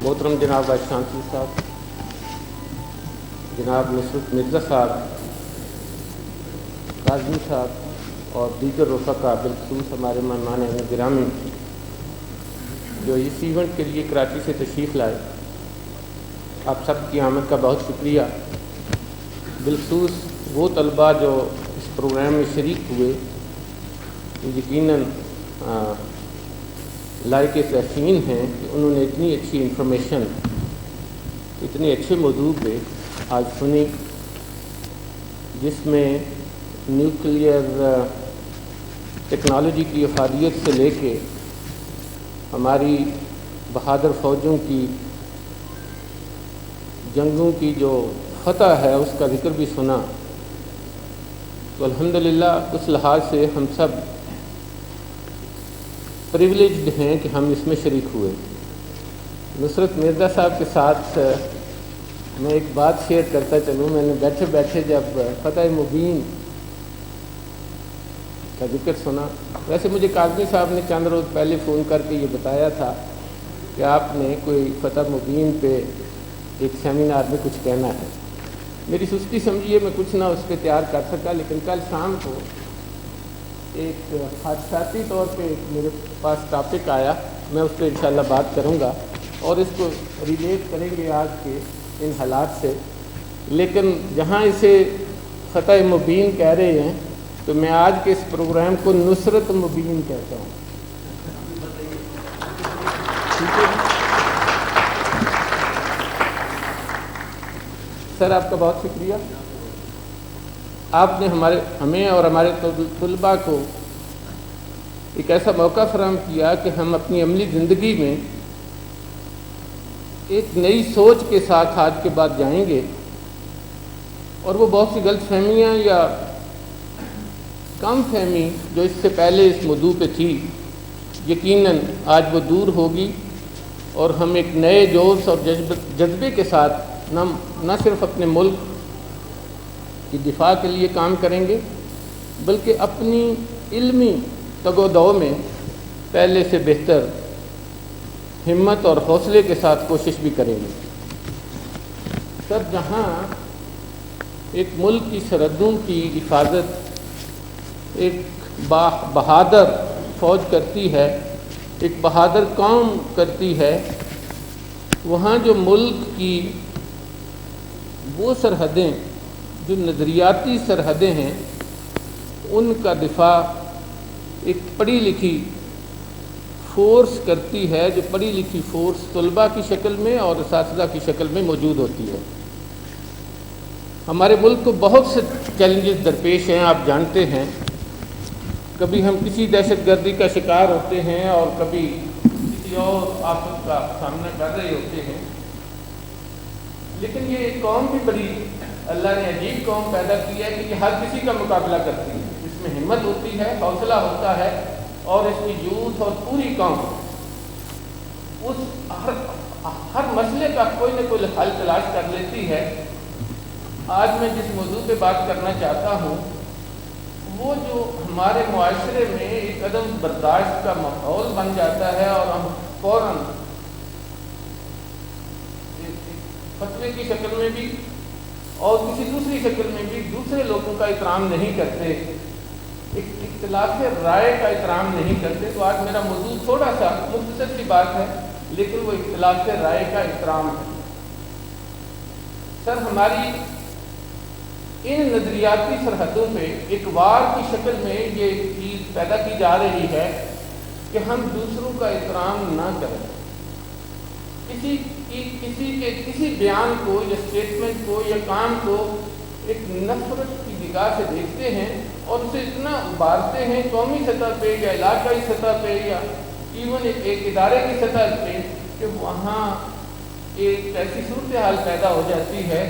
मोहतरम जनाब vice chancellor साहब, जनाब नुसरत मिर्ज़ा साहब, काज़मी साहब और दीगर रफ़क़ा, बिलखसूस हमारे मेहमान गिरामी जो इस इवेंट के लिए कराची से तशरीफ़ लाए, आप सब की आमद का बहुत शुक्रिया। बिलखसूस वो तलबा जो इस प्रोग्राम में शरीक हुए, यकीनन लायक तहसीन हैं कि उन्होंने इतनी अच्छी इंफॉर्मेशन इतने अच्छे मौजू पे आज सुनी, जिसमें न्यूक्लियर टेक्नोलॉजी की अफादियत से लेके हमारी बहादुर फ़ौजों की जंगों की जो फ़तह है उसका ज़िक्र भी सुना। तो अल्हम्दुलिल्लाह उस लिहाज से हम सब प्रिविलेज्ड हैं कि हम इसमें शरीक हुए। नुसरत मिर्ज़ा साहब के साथ मैं एक बात शेयर करता चलूँ। मैंने बैठे बैठे जब फ़तह मुबीन का जिक्र सुना, वैसे मुझे काज़मी साहब ने चंद रोज़ पहले फ़ोन करके ये बताया था कि आपने कोई फ़तह मुबीन पे एक सेमिनार में कुछ कहना है। मेरी सुस्ती समझिए मैं कुछ ना उस पर तैयार कर सका, लेकिन कल शाम को एक हादसाती तौर पे मेरे पास टॉपिक आया, मैं उस पर इंशाल्लाह बात करूँगा और इसको रिलेट करेंगे आज के इन हालात से। लेकिन जहाँ इसे फ़तह मुबीन कह रहे हैं तो मैं आज के इस प्रोग्राम को नुसरत मुबीन कहता हूँ। ठीक है सर, आपका बहुत शुक्रिया। आपने हमें और हमारे तलबा को एक ऐसा मौका फराहम किया कि हम अपनी अमली ज़िंदगी में एक नई सोच के साथ आज के बाद जाएंगे और वो बहुत सी गलतफहमियाँ या कम फहमी जो इससे पहले इस मौजू पे थी, यकीनन आज वो दूर होगी और हम एक नए जोश और जज्बे के साथ न सिर्फ अपने मुल्क की दिफा के लिए काम करेंगे, बल्कि अपनी इल्मी तगोदो में पहले से बेहतर हिम्मत और हौसले के साथ कोशिश भी करेंगे। सर, जहाँ एक मुल्क की सरहदों की हिफाजत एक बहादुर फ़ौज करती है, एक बहादुर कौम करती है, वहाँ जो मुल्क की वो सरहदें जो नज़रियाती सरहदें हैं उनका दिफा एक पढ़ी लिखी फ़ोर्स करती है, जो पढ़ी लिखी फ़ोर्स तलबा की शक्ल में और असातिज़ा की शक्ल में मौजूद होती है। हमारे मुल्क को बहुत से चैलेंजेस दरपेश हैं, आप जानते हैं। कभी हम किसी दहशतगर्दी का शिकार होते हैं और कभी किसी और आफत का सामना कर रहे होते हैं, लेकिन ये कौम भी बड़ी अल्लाह ने अजीब कौम पैदा की है कि हर किसी का मुकाबला करती है। इसमें हिम्मत होती है, हौसला होता है और इसकी यूथ और पूरी कौम उस हर मसले का कोई न कोई हल तलाश कर लेती है। आज मैं जिस मौजू पे बात करना चाहता हूँ वो जो हमारे मुआशरे में एक अदम बर्दाश्त का माहौल बन जाता है और हम फ़ौरन फतवे की शक्ल में भी और किसी दूसरी शक्ल में भी दूसरे लोगों का एहतराम नहीं करते, एक इख्तिलाफ राय का एहतराम नहीं करते। तो आज मेरा मौजू थोड़ा सा मुख्तसर सी बात है, लेकिन वो इख्तिलाफ राय का एहतराम है। सर, हमारी इन नज़रियाती सरहदों पे एक वार की शक्ल में ये चीज़ पैदा की जा रही है कि हम दूसरों का एहतराम ना करें, किसी बयान को या स्टेटमेंट को या काम को एक नफरत की निगाह से देखते हैं और उसे इतना उबारते हैं कौमी सतह पे या इलाकाई सतह पे या इवन एक इदारे की सतह पे कि वहाँ एक ऐसी सूरत हाल पैदा हो जाती है,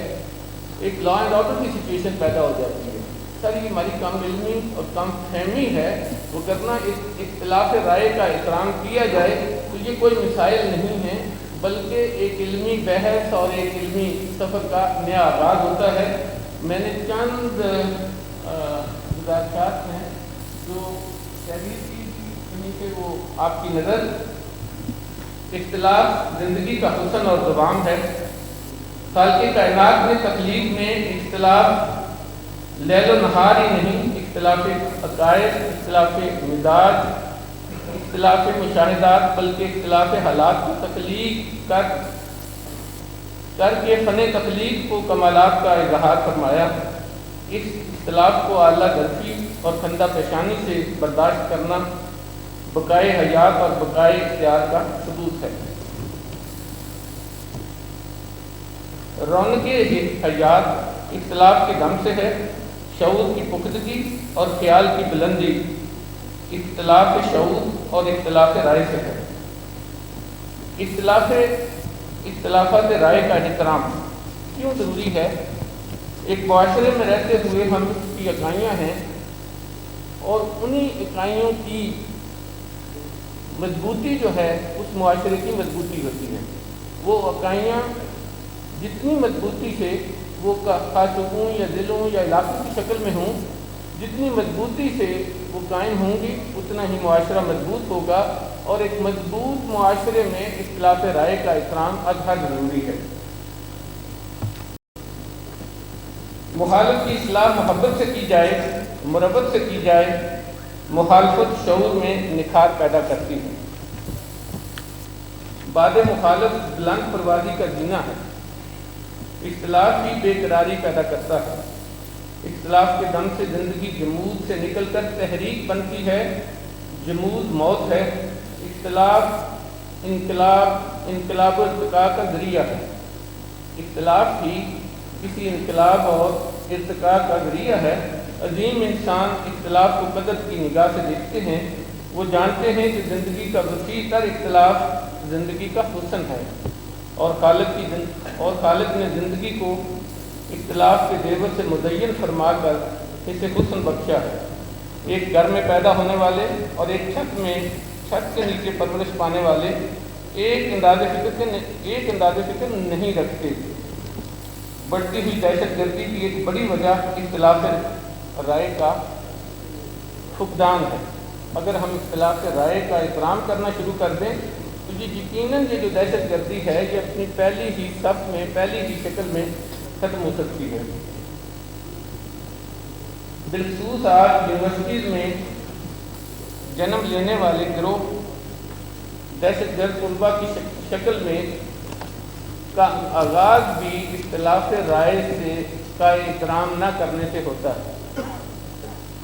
एक लॉ एंड ऑर्डर की सिचुएशन पैदा हो जाती है। सर, ये हमारी कम इल्मी और कम फहमी है, वो करना इख्तिलाफ राय का एहतराम किया जाए तो ये कोई मिसाइल नहीं है, बल्कि एक इल्मी बहस और एक इल्मी सफ़र का नया आगाज़ होता है। मैंने चंद गुज़ारिशात हैं जो तहरीर की उन्हीं पे वो आपकी नज़र اختلاف زندگی کا حسن اور دوام ہے۔ خالق کائنات نے تخلیق میں اختلاف لیل و نہار ہی نہیں، اختلاف عقائد، اختلاف مزاج، اختلاف مشاہدات، بلکہ اختلاف حالات کو تخلیق کر کے فن تخلیق کو کمالات کا اظہار فرمایا۔ اس اختلاف کو اعلیٰ گرفی اور خندہ پیشانی سے برداشت کرنا بقائے حیات اور بقائے اختیار کا ثبوت ہے۔ رونق حیات اختلاف کے دم سے ہے، شعور کی پختگی اور خیال کی بلندی اختلاف شعور اور اختلاف رائے سے ہے۔ اختلافات رائے کا احترام کیوں ضروری ہے؟ ایک معاشرے میں رہتے ہوئے ہم کی اکائیاں ہیں اور انہی اکائیوں کی مضبوطی جو ہے اس معاشرے کی مضبوطی ہوتی ہے۔ وہ اکائیاں جتنی مضبوطی سے وہ خاص ہوں یا ضلعوں یا علاقوں کی شکل میں ہوں، جتنی مضبوطی سے وہ قائم ہوں گی اتنا ہی معاشرہ مضبوط ہوگا، اور ایک مضبوط معاشرے میں اختلاف رائے کا احترام ازحد ضروری ہے۔ مخالف کی اصلاح محبت سے کی جائے، مربت سے کی جائے، مخالفت شعور میں نکھار پیدا کرتی ہے۔ بعد مخالف بلند پروازی کا جینا ہے، اختلاف ہی بے قراری پیدا کرتا ہے۔ اختلاف کے دم سے زندگی جمود سے نکل کر تحریک بنتی ہے، جمود موت ہے۔ اختلاف انقلاب و ارتقاء کا ذریعہ ہے، اختلاف ہی کسی انقلاب اور ارتقاء کا ذریعہ ہے۔ عظیم انسان اختلاف کو قدر کی نگاہ سے دیکھتے ہیں، وہ جانتے ہیں کہ زندگی کا وسیع تر اختلاف زندگی کا حسن ہے، اور خالق نے زندگی کو اختلاف کے زیور سے مزین فرما کر اسے حسن بخشا ہے۔ ایک گھر میں پیدا ہونے والے اور ایک چھت کے نیچے پرورش پانے والے ایک انداز فکر نہیں رکھتے۔ بڑھتی ہوئی دہشت گردی کی ایک بڑی وجہ اختلاف رائے کا فقدان ہے۔ اگر ہم اختلاف رائے کا احترام کرنا شروع کر دیں تو یقیناً یہ جو دہشت گردی ہے یہ اپنی پہلی ہی شکل میں ختم ہو سکتی ہے۔ بالخصوص آج یونیورسٹیز میں جنم لینے والے گروہ دہشت گرد طلباء کی شکل میں کا آغاز بھی اختلاف رائے سے کا احترام نہ کرنے سے ہوتا ہے۔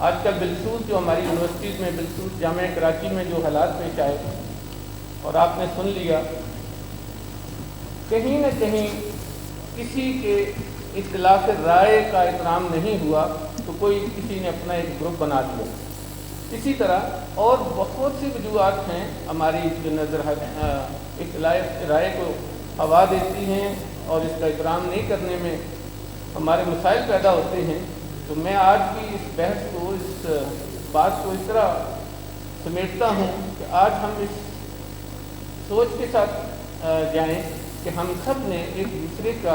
آج کل بالخصوص جو ہماری یونیورسٹیز میں، بالخصوص جامعہ کراچی میں جو حالات پیش آئے اور آپ نے سن لیا، کہیں نہ کہیں کسی کے اختلاف رائے کا احترام نہیں ہوا تو کسی نے اپنا ایک گروپ بنا دیا۔ اسی طرح اور بہت سی وجوہات ہیں ہماری جو اختلاف رائے کو ہوا دیتی ہیں اور اس کا احترام نہیں کرنے میں ہمارے مسائل پیدا ہوتے ہیں۔ تو میں آج کی اس بحث کو، اس بات کو اس طرح سمیٹتا ہوں کہ آج ہم اس سوچ کے ساتھ جائیں کہ ہم سب نے ایک دوسرے کا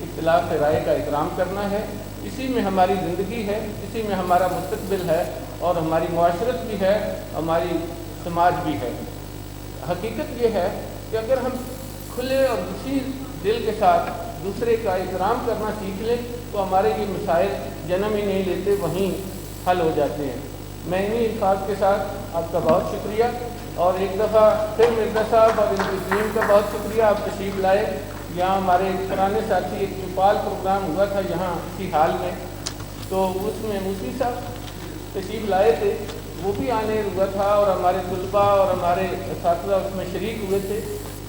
اختلاف رائے کا احترام کرنا ہے۔ اسی میں ہماری زندگی ہے، اسی میں ہمارا مستقبل ہے، اور ہماری معاشرت بھی ہے، ہماری سماج بھی ہے۔ حقیقت یہ ہے کہ اگر ہم کھلے اور وسیع دل کے ساتھ دوسرے کا احترام کرنا سیکھ لیں تو ہمارے یہ مسائل جنم ہی نہیں لیتے، وہیں حل ہو جاتے ہیں۔ میں انہی الفاظ کے ساتھ آپ کا بہت شکریہ، اور ایک دفعہ پھر مرزا صاحب اور ان کی ٹیم کا بہت شکریہ، آپ تشریف لائے۔ یہاں ہمارے پرانے ساتھی ایک چوپال پروگرام ہوا تھا یہاں اسی حال میں، تو اس میں موسی صاحب تشریف لائے تھے، وہ بھی آنے ہوا تھا، اور ہمارے طلباء اور ہمارے اساتذہ اس میں شریک ہوئے تھے۔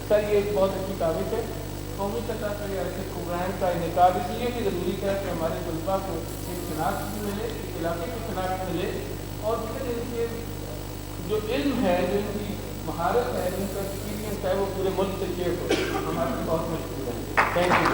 سر یہ ایک بہت اچھی کاوش ہے، قومی سطح پر ایسے پروگرام کا انعقاد اس لیے بھی ضروری ہے کہ ہمارے طلباء کو ایک شناخت بھی ملے، ایک علاقے کی شناخت ملے، اور پھر ان کے جو علم ہے، جو ان کی مہارت ہے، ان کا ایکسپیرینس ہے، وہ پورے ملک سے شیئر ہو۔ ہمارے بہت مشکور ہے۔ Thank you.